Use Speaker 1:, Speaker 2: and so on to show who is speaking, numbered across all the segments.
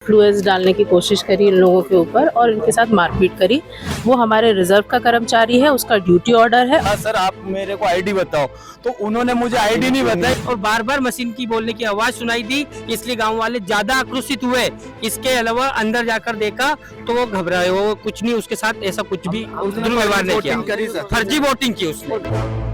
Speaker 1: Influence डालने की कोशिश करी इन लोगों के ऊपर और इनके साथ मारपीट करी। वो हमारे रिजर्व का कर्मचारी है, उसका ड्यूटी ऑर्डर है।
Speaker 2: हाँ सर, आप मेरे को आईडी बताओ, तो उन्होंने मुझे आईडी नहीं बताई
Speaker 3: और बार बार मशीन की बोलने की आवाज सुनाई दी, इसलिए गांव वाले ज्यादा आक्रोशित हुए। इसके अलावा अंदर जाकर देखा तो वो घबराए, वो कुछ नहीं, उसके साथ ऐसा कुछ भी दुर्व्यवहार नहीं किया, फर्जी वोटिंग की उसने।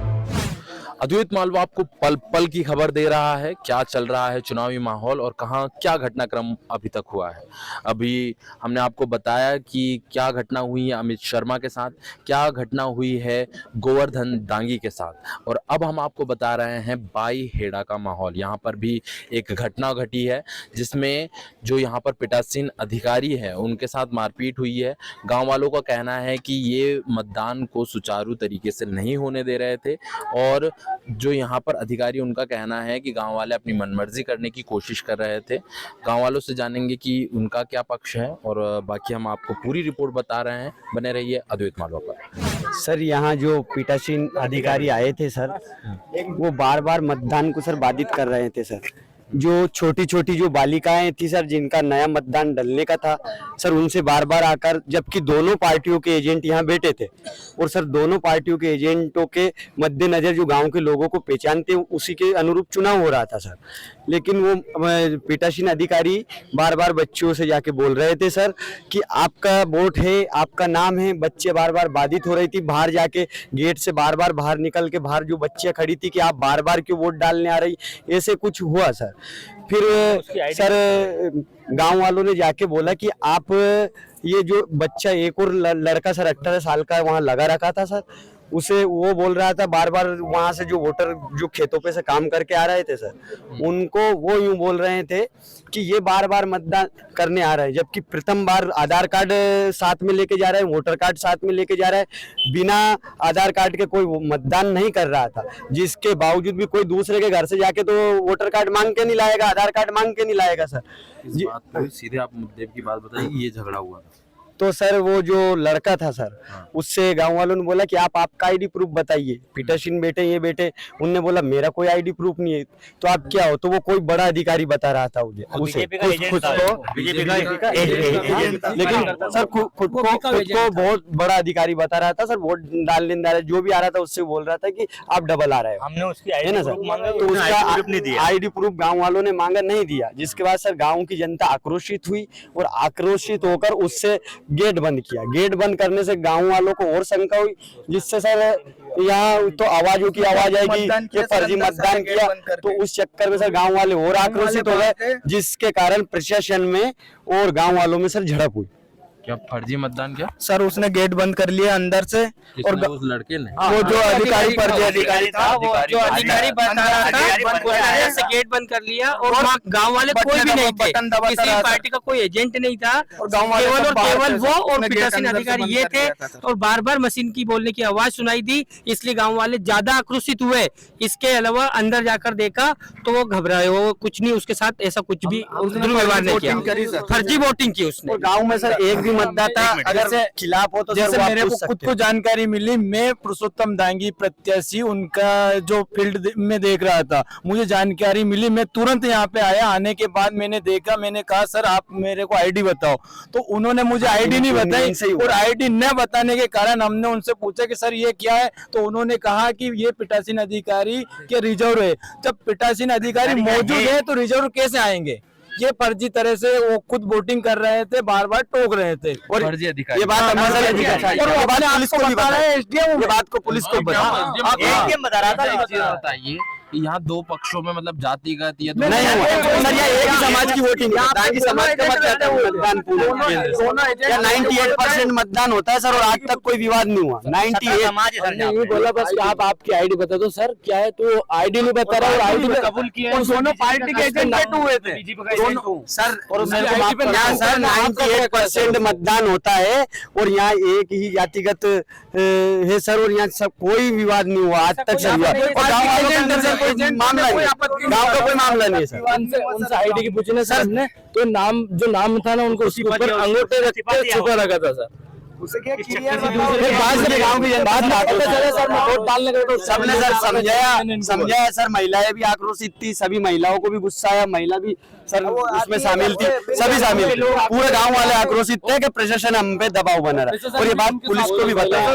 Speaker 4: अद्वैत मालवा आपको पल पल की खबर दे रहा है, क्या चल रहा है चुनावी माहौल और कहाँ क्या घटनाक्रम अभी तक हुआ है। अभी हमने आपको बताया कि क्या घटना हुई है अमित शर्मा के साथ, क्या घटना हुई है गोवर्धन डांगी के साथ, और अब हम आपको बता रहे हैं बाई हेड़ा का माहौल। यहाँ पर भी एक घटना घटी है जिसमें जो यहाँ पर पीठासीन अधिकारी है उनके साथ मारपीट हुई है। गाँव वालों का कहना है कि ये मतदान को सुचारू तरीके से नहीं होने दे रहे थे और जो यहाँ पर अधिकारी उनका कहना है कि गांव वाले अपनी मनमर्जी करने की कोशिश कर रहे थे। गांव वालों से जानेंगे कि उनका क्या पक्ष है और बाकी हम आपको पूरी रिपोर्ट बता रहे हैं। बने रहिए अद्वैत मालवा पर।
Speaker 5: सर, यहाँ जो पीठासीन अधिकारी आए थे सर, वो बार बार मतदान को सर बाधित कर रहे थे सर। जो छोटी छोटी जो बालिकाएं थी सर, जिनका नया मतदान डलने का था सर, उनसे बार बार आकर, जबकि दोनों पार्टियों के एजेंट यहाँ बैठे थे और सर दोनों पार्टियों के एजेंटों के मद्देनजर जो गांव के लोगों को पहचानते उसी के अनुरूप चुनाव हो रहा था सर। लेकिन वो पीठासीन अधिकारी बार बार बच्चों से जाके बोल रहे थे सर कि आपका वोट है, आपका नाम है। बच्चे बार बार बाधित हो रही थी, बाहर जाके गेट से बार बार बाहर निकल के बाहर जो बच्चियां खड़ी थी कि आप बार बार क्यों वोट डालने आ रही, ऐसे कुछ हुआ सर। फिर सर गांव वालों ने जाके बोला कि आप ये जो बच्चा, एक और लड़का सर 18 साल का वहां लगा रखा था सर, उसे वो बोल रहा था बार बार, वहां से जो वोटर जो खेतों पे से काम करके आ रहे थे सर, उनको वो यूं बोल रहे थे कि ये बार बार मतदान करने आ रहा है, जबकि प्रथम बार आधार कार्ड साथ में लेके जा रहा है, वोटर कार्ड साथ में लेके जा रहा है, बिना आधार कार्ड के कोई मतदान नहीं कर रहा था। जिसके बावजूद भी कोई दूसरे के घर से जाके तो वोटर कार्ड मांग के नहीं लाएगा, आधार कार्ड मांग के नहीं लाएगा सर।
Speaker 4: इस बात पे सीधे आप मुद्दे की बात बताइए, ये झगड़ा हुआ था
Speaker 5: तो सर वो जो लड़का था सर, उससे गांव वालों ने बोला कि आप आपका आईडी प्रूफ बताइए। पीठासीन बेटे ये बेटे, उनने बोला मेरा कोई आईडी प्रूफ नहीं है, तो आप क्या हो? तो वो कोई बड़ा अधिकारी बता रहा था उसे, खुद को, लेकिन सर खुद को बहुत बड़ा अधिकारी बता रहा था सर। वोट डालने जो भी आ रहा था उससे बोल रहा था कि आप डबल आ रहे हो,
Speaker 3: हमने उसकी
Speaker 5: है ना सर। तो उसका आईडी प्रूफ गाँव वालों ने मांगा, नहीं दिया, जिसके बाद सर गाँव की जनता आक्रोशित हुई और आक्रोशित होकर उससे गेट बंद किया। गेट बंद करने से गांव वालों को और शंका हुई, जिससे सर यहाँ तो आवाजों की आवाज आएगी कि फर्जी मतदान किया, तो उस चक्कर में सर गांव वाले और आक्रोशित हो गए, जिसके कारण प्रशासन में और गांव वालों में सर झड़प हुई।
Speaker 4: क्या फर्जी मतदान किया
Speaker 2: सर? उसने गेट बंद कर लिया अंदर से, और
Speaker 4: उस लड़के ने,
Speaker 2: वो जो अधिकारी फर्जी अधिकारी था,
Speaker 3: वो जो अधिकारी बता रहा था से गेट बंद कर लिया और गांव वाले कोई भी नहीं थे, किसी पार्टी का कोई एजेंट नहीं था,
Speaker 2: और गांव वाले
Speaker 3: केवल वो और पीठासीन अधिकारी ये थे। और बार बार मशीन की बोलने की आवाज सुनाई दी, इसलिए गांव वाले ज्यादा आक्रोशित हुए। इसके अलावा अंदर जाकर देखा तो वो घबराए, वो कुछ नहीं, उसके साथ ऐसा कुछ भी दुर्व्यवहार नहीं किया, फर्जी वोटिंग की उसने।
Speaker 5: गाँव में सर एक भी मतदाता अगर से खिलाफ हो तो
Speaker 2: जैसे मेरे को खुद को जानकारी मिली, मैं पुरुषोत्तम डांगी प्रत्याशी उनका जो फील्ड में देख रहा था, मुझे जानकारी मिली, मैं तुरंत यहाँ पे आया। आने के बाद मैंने देखा, मैंने कहा सर आप मेरे को आईडी बताओ, तो उन्होंने मुझे आईडी नहीं बताई, और आईडी न बताने के कारण हमने उनसे पूछा कि सर ये क्या है, तो उन्होंने कहा कि ये पीठासीन अधिकारी के रिजर्व है। जब पीठासीन अधिकारी मौजूद है तो रिजर्व कैसे आएंगे? ये फर्जी तरह से वो खुद वोटिंग कर रहे थे, बार बार टोक रहे थे। और
Speaker 4: फर्जी अधिकारी,
Speaker 5: ये बात पुलिस को भी बताया, एसडीएम ये बात को पुलिस को
Speaker 3: बता रहा था।
Speaker 4: बताइए कि यहाँ दो पक्षों में मतलब जातिगत ये
Speaker 5: नहीं सर, ये एक ही समाज की वोटिंग है, बाकी समाज का मत जाता है मतदान पूरा 98% मतदान होता है सर, और आज तक कोई विवाद नहीं हुआ। 98
Speaker 6: ये बोला बस आप आपकी आईडी बता दो सर, क्या है? तो आईडी नहीं बता रहा और आईडी में कबूल किया,
Speaker 2: दोनों पार्टी के एजेंट हुए थे
Speaker 5: सर। और सर 98% मतदान होता है और यहाँ एक ही जातिगत है सर, और यहाँ सब कोई विवाद नहीं हुआ आज तक सर। और गाँव वालों के अंदर कोई मामला नहीं, गाँव का कोई मामला नहीं सर।
Speaker 6: उनसे आईडी की पूछने सर ने तो नाम जो नाम था ना उनको उसके ऊपर अंगूठे रख के छुपा रखा था सर।
Speaker 5: उसे क्या क्लियर गाँव की जनता वोट डालने का तो सबने सर समझाया सर। महिलाएं भी आक्रोशित थी, सभी महिलाओं को भी गुस्सा आया, महिला भी सर उसमें शामिल थी, सभी शामिल थे। पूरे गांव वाले आक्रोशित थे कि प्रशासन हम पे दबाव बना रहा है और ये बात पुलिस को भी बताया।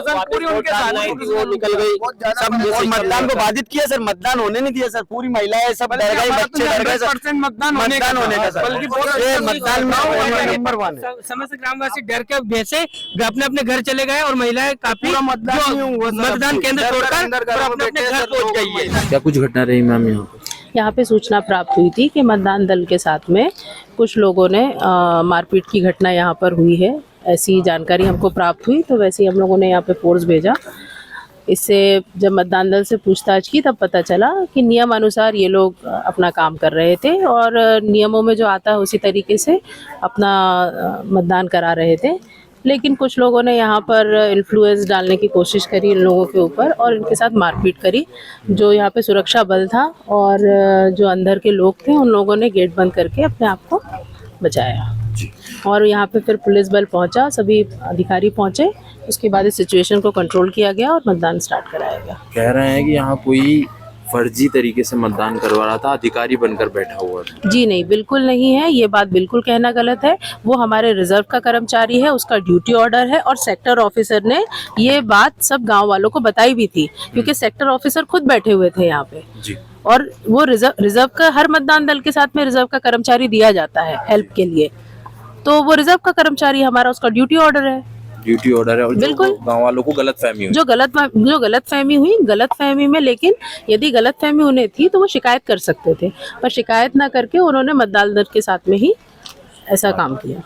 Speaker 6: निकल गई
Speaker 5: सब और मतदान को बाधित किया सर, मतदान होने नहीं दिया सर। पूरी महिलाएं सब डर गई, बच्चे डर गए सर।
Speaker 2: मतदान होने
Speaker 5: का सर, ये मतदान में नंबर 1 है।
Speaker 3: समस्त ग्रामवासी डर के भैसे अपने अपने घर चले गए और महिलाएं काफी मतदान केंद्र छोड़कर अपने अपने घर पहुंच गई है।
Speaker 4: क्या कुछ घटना रही मैम यहाँ पे?
Speaker 1: यहाँ पे सूचना प्राप्त हुई थी कि मतदान दल के साथ में कुछ लोगों ने मारपीट की घटना यहाँ पर हुई है। ऐसी जानकारी हमको प्राप्त हुई तो वैसे ही हम लोगों ने यहाँ पे फोर्स भेजा। इससे जब मतदान दल से पूछताछ की तब पता चला कि नियम अनुसार ये लोग अपना काम कर रहे थे और नियमों में जो आता है उसी तरीके से अपना मतदान करा रहे थे। लेकिन कुछ लोगों ने यहाँ पर इन्फ्लुएंस डालने की कोशिश करी इन लोगों के ऊपर और इनके साथ मारपीट करी। जो यहाँ पे सुरक्षा बल था और जो अंदर के लोग थे उन लोगों ने गेट बंद करके अपने आप को बचाया और यहाँ पे फिर पुलिस बल पहुँचा, सभी अधिकारी पहुँचे। उसके बाद इस सिचुएशन को कंट्रोल किया गया और मतदान स्टार्ट कराया गया।
Speaker 4: कह रहे हैं कि यहाँ कोई फर्जी तरीके से मतदान करवा रहा था, अधिकारी बनकर बैठा हुआ था।
Speaker 1: जी नहीं, बिल्कुल नहीं है। ये बात बिल्कुल कहना गलत है। वो हमारे रिजर्व का कर्मचारी है, उसका ड्यूटी ऑर्डर है और सेक्टर ऑफिसर ने ये बात सब गांव वालों को बताई भी थी क्योंकि सेक्टर ऑफिसर खुद बैठे हुए थे यहाँ पे।
Speaker 4: जी।
Speaker 1: और वो रिजर्व का हर मतदान दल के साथ में रिजर्व का कर्मचारी दिया जाता है हेल्प के लिए, तो वो रिजर्व का कर्मचारी हमारा, उसका ड्यूटी ऑर्डर है।
Speaker 4: ड्यूटी ऑर्डर है और
Speaker 1: बिल्कुल
Speaker 4: गांव वालों को गलतफहमी हुई।
Speaker 1: जो गलतफहमी हुई, गलतफहमी में, लेकिन यदि गलतफहमी उन्हें थी तो वो शिकायत कर सकते थे, पर शिकायत ना करके उन्होंने मतदान दल के साथ में ही ऐसा काम किया।